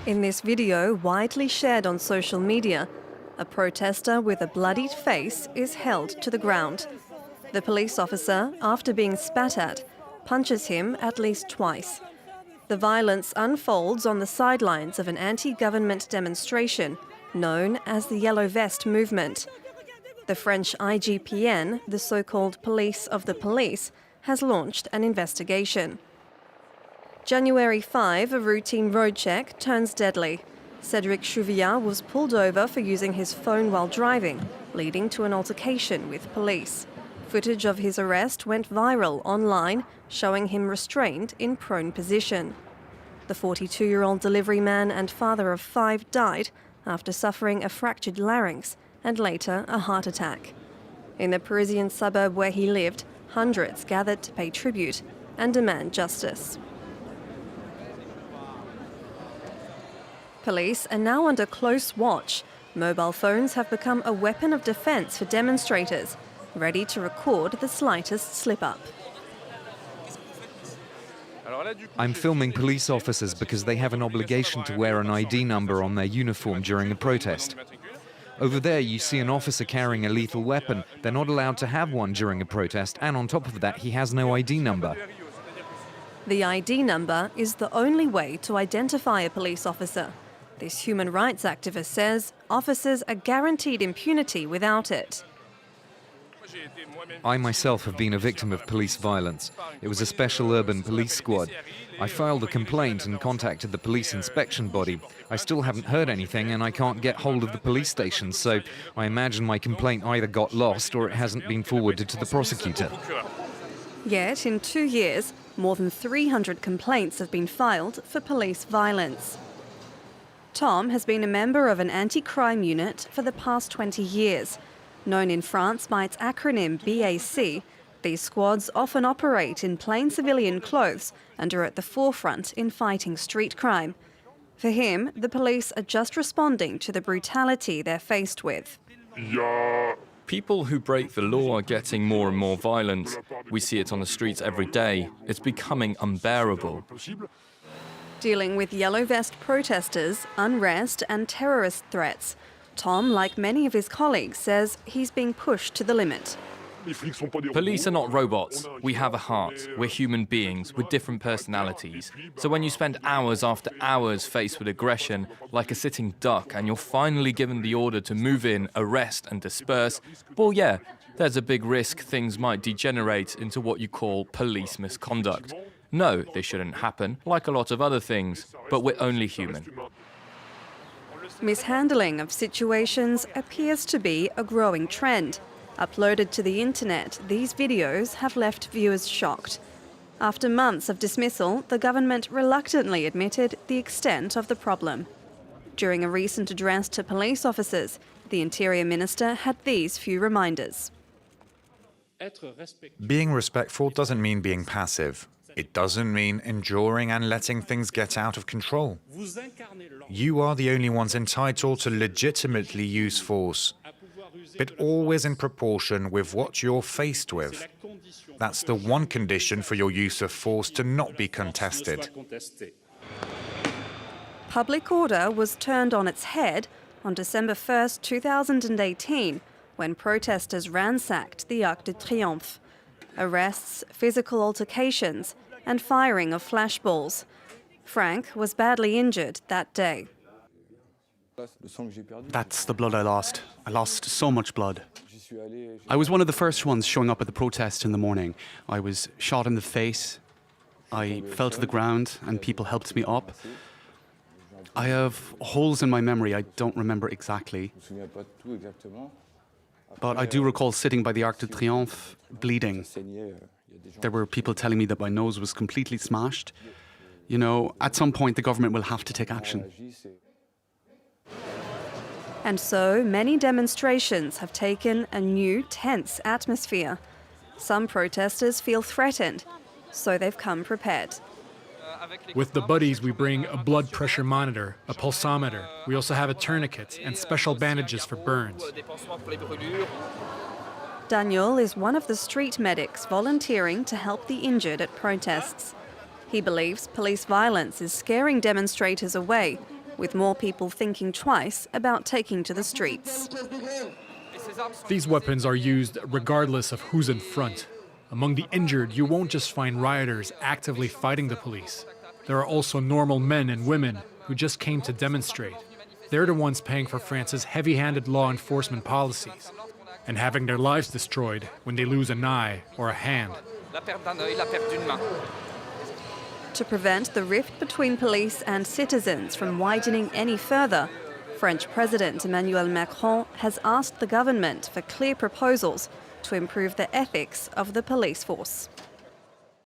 In this video, widely shared on social media, a protester with a bloodied face is held to the ground. The police officer, after being spat at, punches him at least twice. The violence unfolds on the sidelines of an anti-government demonstration known as the Yellow Vest movement. The French IGPN, the so-called police of the police, has launched an investigation. January 5, a routine road check turns deadly. Cédric Chouviat was pulled over for using his phone while driving, leading to an altercation with police. Footage of his arrest went viral online, showing him restrained in prone position. The 42-year-old delivery man and father of 5 died after suffering a fractured larynx and later a heart attack. In the Parisian suburb where he lived, hundreds gathered to pay tribute and demand justice. Police are now under close watch. Mobile phones have become a weapon of defence for demonstrators, ready to record the slightest slip-up. I'm filming police officers because they have an obligation to wear an ID number on their uniform during a protest. Over there you see an officer carrying a lethal weapon. They're not allowed to have one during a protest, and on top of that, he has no ID number. The ID number is the only way to identify a police officer. This human rights activist says officers are guaranteed impunity without it. I myself have been a victim of police violence. It was a special urban police squad. I filed a complaint and contacted the police inspection body. I still haven't heard anything and I can't get hold of the police station, so I imagine my complaint either got lost or it hasn't been forwarded to the prosecutor. Yet, in 2 years, more than 300 complaints have been filed for police violence. Tom has been a member of an anti-crime unit for the past 20 years. Known in France by its acronym BAC, these squads often operate in plain civilian clothes and are at the forefront in fighting street crime. For him, the police are just responding to the brutality they're faced with. People who break the law are getting more and more violent. We see it on the streets every day. It's becoming unbearable. Dealing with Yellow Vest protesters, unrest and terrorist threats, Tom, like many of his colleagues, says he's being pushed to the limit. Police are not robots. We have a heart. We're human beings with different personalities. So when you spend hours after hours faced with aggression, like a sitting duck, and you're finally given the order to move in, arrest and disperse, well, yeah, there's a big risk things might degenerate into what you call police misconduct. No, they shouldn't happen, like a lot of other things, but we're only human. Mishandling of situations appears to be a growing trend. Uploaded to the internet, these videos have left viewers shocked. After months of dismissal, the government reluctantly admitted the extent of the problem. During a recent address to police officers, the Interior Minister had these few reminders. Being respectful doesn't mean being passive. It doesn't mean enduring and letting things get out of control. You are the only ones entitled to legitimately use force, but always in proportion with what you're faced with. That's the one condition for your use of force to not be contested. Public order was turned on its head on December 1, 2018, when protesters ransacked the Arc de Triomphe. Arrests, physical altercations, and firing of flashballs. Frank was badly injured that day. That's the blood I lost. I lost so much blood. I was one of the first ones showing up at the protest in the morning. I was shot in the face. I fell to the ground and people helped me up. I have holes in my memory I don't remember exactly. But I do recall sitting by the Arc de Triomphe, bleeding. There were people telling me that my nose was completely smashed. You know, at some point the government will have to take action. And so many demonstrations have taken a new, tense atmosphere. Some protesters feel threatened, so they've come prepared. With the buddies, we bring a blood pressure monitor, a pulsometer. We also have a tourniquet and special bandages for burns. Daniel is one of the street medics volunteering to help the injured at protests. He believes police violence is scaring demonstrators away, with more people thinking twice about taking to the streets. These weapons are used regardless of who's in front. Among the injured, you won't just find rioters actively fighting the police. There are also normal men and women who just came to demonstrate. They're the ones paying for France's heavy-handed law enforcement policies and having their lives destroyed when they lose an eye or a hand. To prevent the rift between police and citizens from widening any further, French President Emmanuel Macron has asked the government for clear proposals to improve the ethics of the police force.